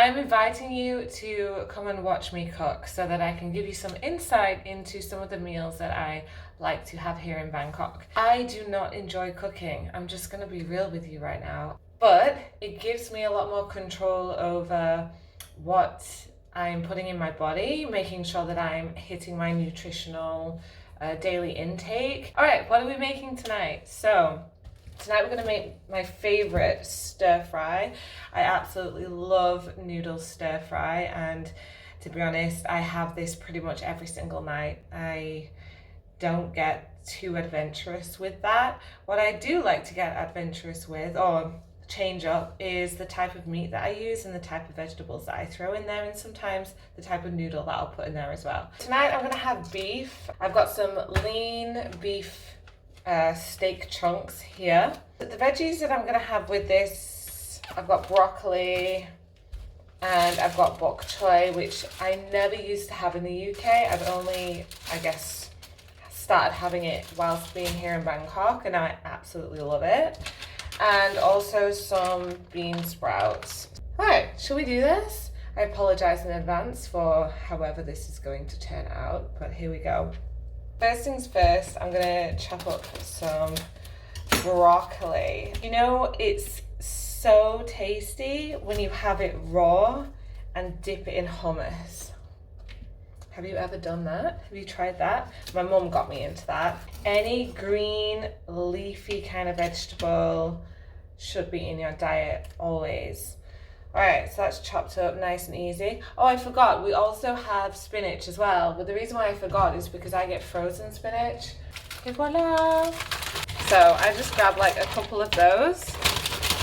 I'm inviting you to come and watch me cook so that I can give you some insight into some of the meals that I like to have here in Bangkok. I do not enjoy cooking. I'm just going to be real with you right now. But it gives me a lot more control over what I'm putting in my body, making sure that I'm hitting my nutritional daily intake. All right, what are we making tonight? So tonight we're going to make my favorite stir fry. I absolutely love noodle stir fry, and to be honest, I have this pretty much every single night. I don't get too adventurous with that. What I do like to get adventurous with, or change up, is the type of meat that I use and the type of vegetables that I throw in there, and sometimes the type of noodle that I'll put in there as well. Tonight I'm going to have beef. I've got some lean beef steak chunks here. The veggies that I'm going to have with this, I've got broccoli and I've got bok choy, which I never used to have in the UK. I've only, I guess, started having it whilst being here in Bangkok, and I absolutely love it. And also some bean sprouts. All right, shall we do this? I apologize in advance for however this is going to turn out, but here we go. First things first, I'm gonna chop up some broccoli. You know, it's so tasty when you have it raw and dip it in hummus. Have you ever done that? Have you tried that? My mum got me into that. Any green, leafy kind of vegetable should be in your diet always. All right, so that's chopped up nice and easy. Oh, I forgot, we also have spinach as well. But the reason why I forgot is because I get frozen spinach. Et voila! So I just grabbed like a couple of those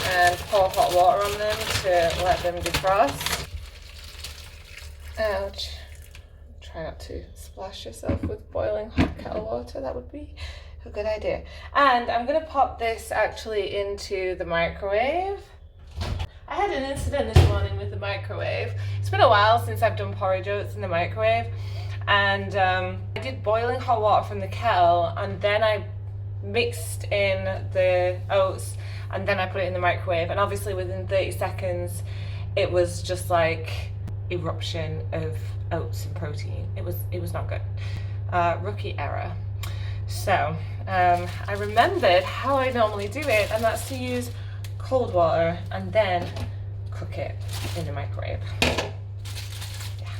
and pour hot water on them to let them defrost. Ouch. Try not to splash yourself with boiling hot kettle water. That would be a good idea. And I'm gonna pop this actually into the microwave. I had an incident this morning with the microwave. It's been a while since I've done porridge oats in the microwave, and I did boiling hot water from the kettle, and then I mixed in the oats, and then I put it in the microwave, and obviously within 30 seconds it was just like eruption of oats and protein. It was not good. Rookie error. So I remembered how I normally do it, and that's to use cold water and then cook it in the microwave. Yeah.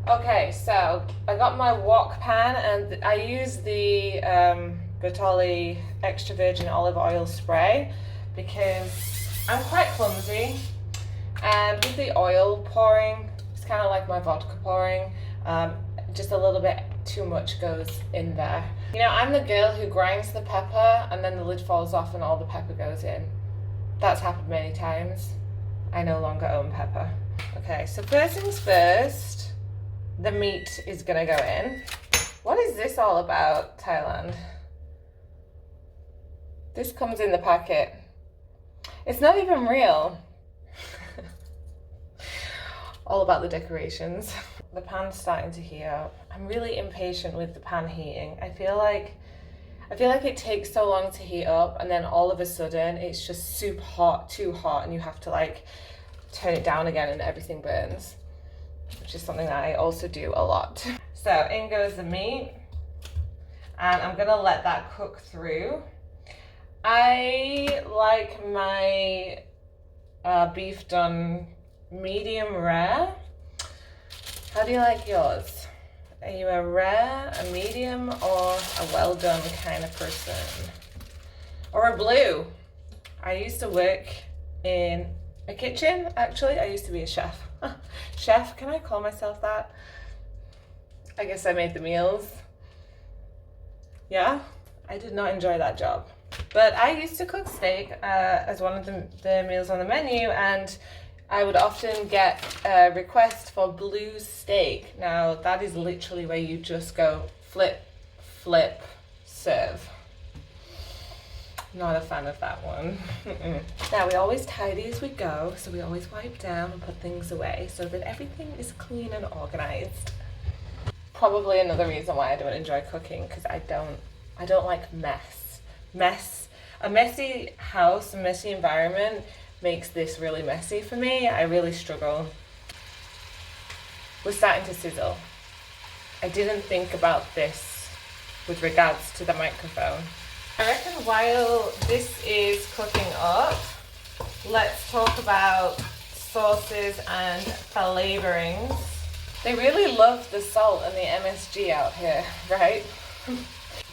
Okay, so I got my wok pan, and I use the Bertolli extra virgin olive oil spray because I'm quite clumsy, and with the oil pouring, it's kind of like my vodka pouring. Just a little bit too much goes in there. You know, I'm the girl who grinds the pepper and then the lid falls off and all the pepper goes in. That's happened many times. I no longer own pepper. Okay, so first things first, the meat is gonna go in. What is this all about, Thailand? This comes in the packet. It's not even real. All about the decorations. The pan's starting to heat up. I'm really impatient with the pan heating. I feel like it takes so long to heat up, and then all of a sudden it's just super hot, too hot, and you have to like turn it down again and everything burns, which is something that I also do a lot. So in goes the meat, and I'm gonna let that cook through. I like my beef done medium rare. How do you like yours? Are you a rare, a medium, or a well done kind of person? Or a blue? I used to work in a kitchen, actually. I used to be a chef. Chef, can I call myself that? I guess I made the meals. Yeah, I did not enjoy that job. But I used to cook steak as one of the meals on the menu, and I would often get a request for blue steak. Now, that is literally where you just go flip, flip, serve. Not a fan of that one. Now, we always tidy as we go, so we always wipe down and put things away so that everything is clean and organized. Probably another reason why I don't enjoy cooking, because I don't like mess. A messy house, a messy environment makes this really messy for me. I really struggle. was starting to sizzle. I didn't think about this with regards to the microphone. I reckon while this is cooking up, let's talk about sauces and flavorings. They really love the salt and the MSG out here, right?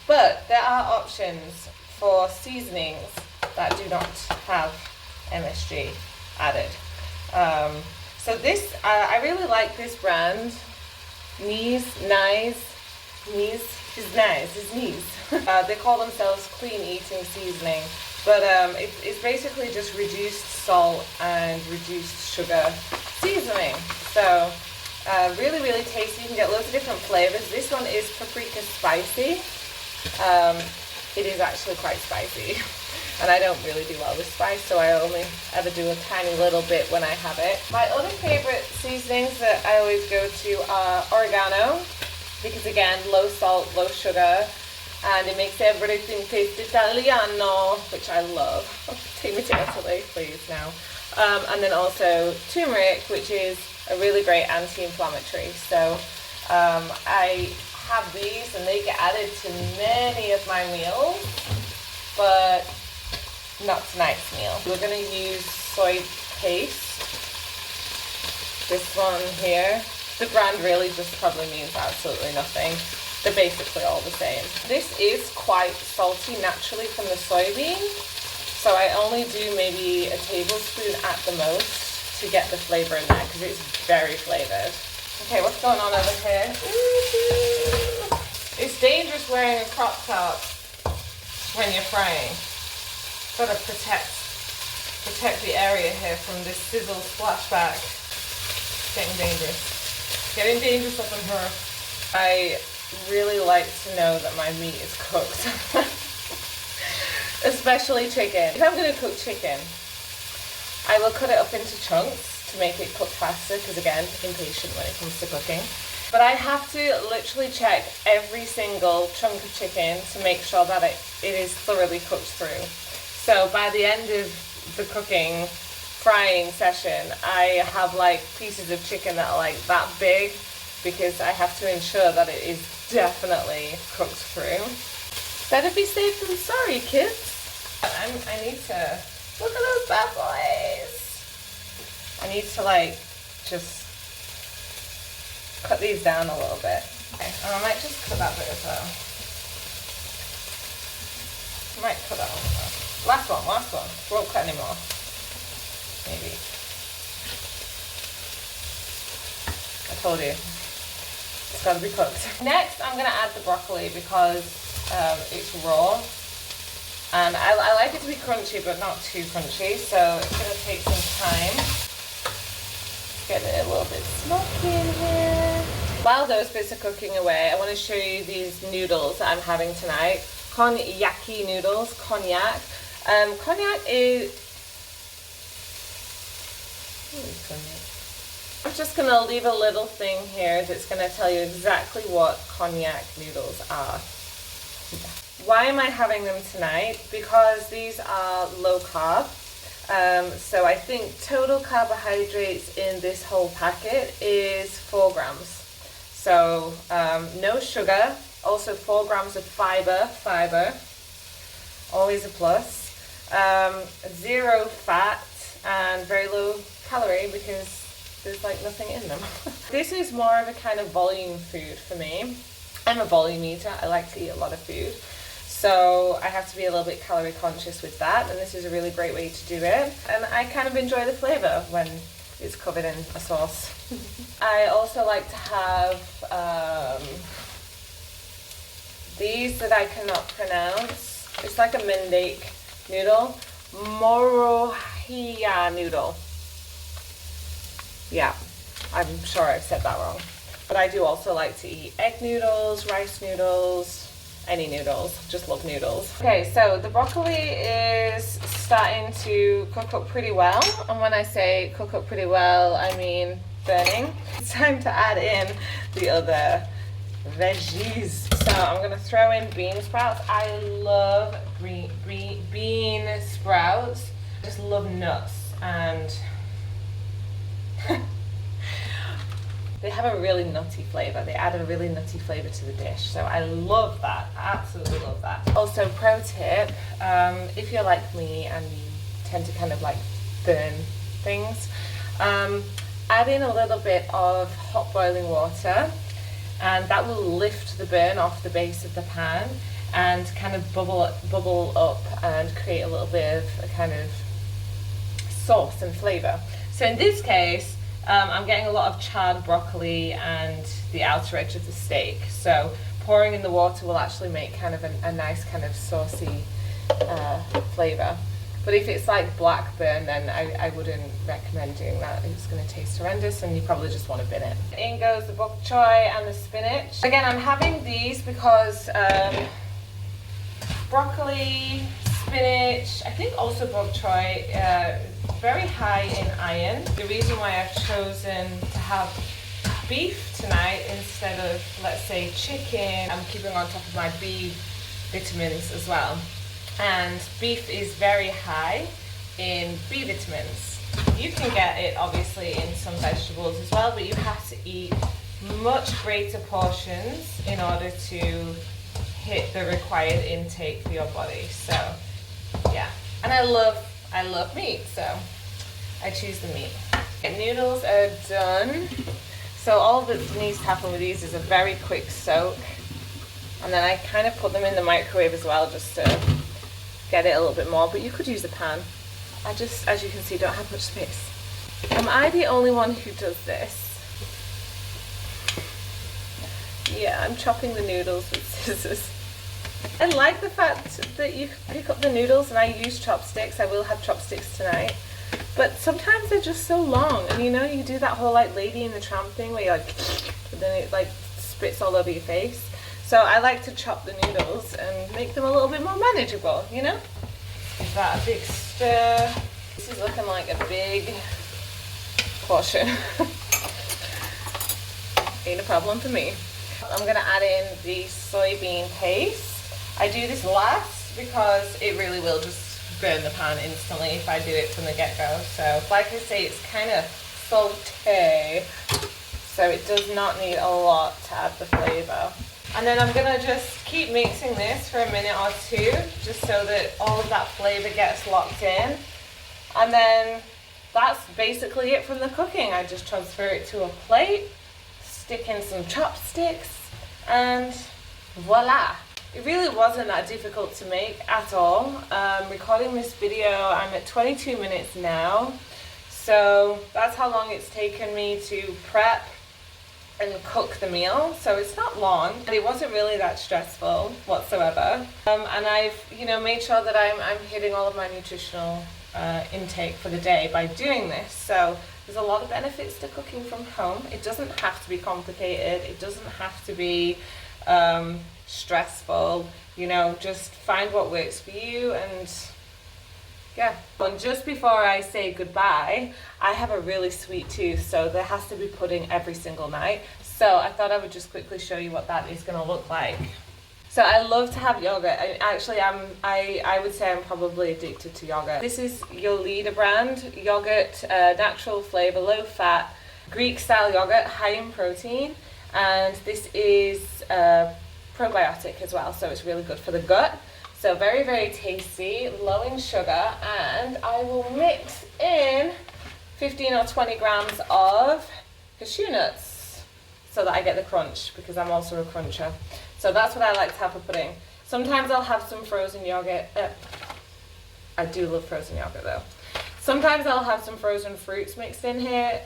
But there are options for seasonings that do not have MSG added. So this, I really like this brand. Knees. They call themselves clean eating seasoning, but it's basically just reduced salt and reduced sugar seasoning. So really, really tasty. You can get loads of different flavors. This one is paprika spicy. It is actually quite spicy. And I don't really do well with spice, so I only ever do a tiny little bit when I have it. My other favorite seasonings that I always go to are oregano, because again, low salt, low sugar, and it makes everything taste Italiano, which I love. Take me to Italy, please, now. And then also turmeric, which is a really great anti-inflammatory. So I have these, and they get added to many of my meals, but not tonight's meal. We're going to use soy paste. This one here. The brand really just probably means absolutely nothing. They're basically all the same. This is quite salty naturally from the soybean, so I only do maybe a tablespoon at the most to get the flavor in there, because it's very flavored. Okay, what's going on over here? It's dangerous wearing a crop top when you're frying. Got to protect the area here from this sizzle splashback. Getting dangerous up in here. I really like to know that my meat is cooked, especially chicken. If I'm going to cook chicken, I will cut it up into chunks to make it cook faster, because again, impatient when it comes to cooking. But I have to literally check every single chunk of chicken to make sure that it is thoroughly cooked through. So by the end of the cooking, frying session, I have like pieces of chicken that are like that big, because I have to ensure that it is definitely cooked through. Better be safe than sorry, kids. I need to, look at those bad boys. I need to like just cut these down a little bit. Okay, and I might just cut that bit as well. I might cut that one as well. Last one. Won't cut anymore. Maybe. I told you. It's got to be cooked. Next, I'm going to add the broccoli because it's raw. And I like it to be crunchy, but not too crunchy. So it's going to take some time. Get it a little bit smoky in here. While those bits are cooking away, I want to show you these noodles that I'm having tonight. Cognac-y noodles. Cognac. Cognac is... I'm just going to leave a little thing here that's going to tell you exactly what cognac noodles are. Why am I having them tonight? Because these are low carb. So I think total carbohydrates in this whole packet is 4 grams. So no sugar, also 4 grams of fiber, always a plus. 0 fat and very low calorie because there's like nothing in them. This is more of a kind of volume food for me. I'm a volume eater. I like to eat a lot of food. So I have to be a little bit calorie conscious with that, and this is a really great way to do it. And I kind of enjoy the flavour when it's covered in a sauce. I also like to have these that I cannot pronounce. It's like a Mendic noodle. Morohia noodle. Yeah, I'm sure I've said that wrong. But I do also like to eat egg noodles, rice noodles, any noodles. Just love noodles. Okay, so the broccoli is starting to cook up pretty well. And when I say cook up pretty well, I mean burning. It's time to add in the other veggies. So I'm going to throw in bean sprouts. I love bean sprouts. I just love nuts, and they have a really nutty flavour. They add a really nutty flavour to the dish. So I love that. I absolutely love that. Also, pro tip, if you're like me and you tend to kind of like burn things, add in a little bit of hot boiling water, and that will lift the burn off the base of the pan and kind of bubble up and create a little bit of a kind of sauce and flavour. So in this case, I'm getting a lot of charred broccoli and the outer edge of the steak. So pouring in the water will actually make kind of a nice kind of saucy flavour. But if it's like black burn, then I wouldn't recommend doing that. It's going to taste horrendous and you probably just want to bin it. In goes the bok choy and the spinach. Again, I'm having these because broccoli, spinach, I think also bok choy, very high in iron. The reason why I've chosen to have beef tonight instead of, let's say, chicken, I'm keeping on top of my B vitamins as well. And beef is very high in B vitamins. You can get it obviously in some vegetables as well, but you have to eat much greater portions in order to hit the required intake for your body. So yeah, and I love meat, so I choose the meat. Okay, noodles are done. So all that needs to happen with these is a very quick soak, and then I kind of put them in the microwave as well just to get it a little bit more, but you could use a pan. I just, as you can see, don't have much space. Am I the only one who does this? Yeah, I'm chopping the noodles with scissors. I like the fact that you pick up the noodles, and I use chopsticks. I will have chopsticks tonight. But sometimes they're just so long, and you know, you do that whole like Lady in the Tramp thing where you like, and then it like spits all over your face. So I like to chop the noodles and make them a little bit more manageable, you know? Give that a big stir. This is looking like a big portion. Ain't a problem for me. I'm gonna add in the soybean paste. I do this last because it really will just burn the pan instantly if I do it from the get-go. So like I say, it's kind of salty, so it does not need a lot to add the flavour. And then I'm gonna just keep mixing this for a minute or two, just so that all of that flavour gets locked in. And then that's basically it from the cooking. I just transfer it to a plate, stick in some chopsticks, and voila. It really wasn't that difficult to make at all. Recording this video, I'm at 22 minutes now. So that's how long it's taken me to prep and cook the meal. So it's not long, and it wasn't really that stressful whatsoever. And I've, you know, made sure that I'm hitting all of my nutritional intake for the day by doing this. So there's a lot of benefits to cooking from home. It doesn't have to be complicated. It doesn't have to be stressful. You know, just find what works for you, and yeah. And just before I say goodbye, I have a really sweet tooth, so there has to be pudding every single night. So I thought I would just quickly show you what that is going to look like. So I love to have yogurt. I would say I'm probably addicted to yogurt. This is your leader brand yogurt, natural flavor, low fat, Greek style yogurt, high in protein, and this is probiotic as well, so it's really good for the gut. So very, very tasty, low in sugar, and I will mix in 15 or 20 grams of cashew nuts so that I get the crunch, because I'm also a cruncher. So that's what I like to have for pudding. Sometimes I'll have some frozen yogurt. I do love frozen yogurt though. Sometimes I'll have some frozen fruits mixed in here,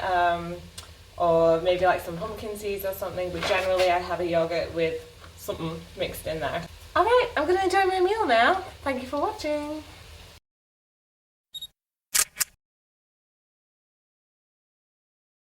or maybe like some pumpkin seeds or something, but generally I have a yogurt with something mixed in there. Alright, I'm going to enjoy my meal now. Thank you for watching.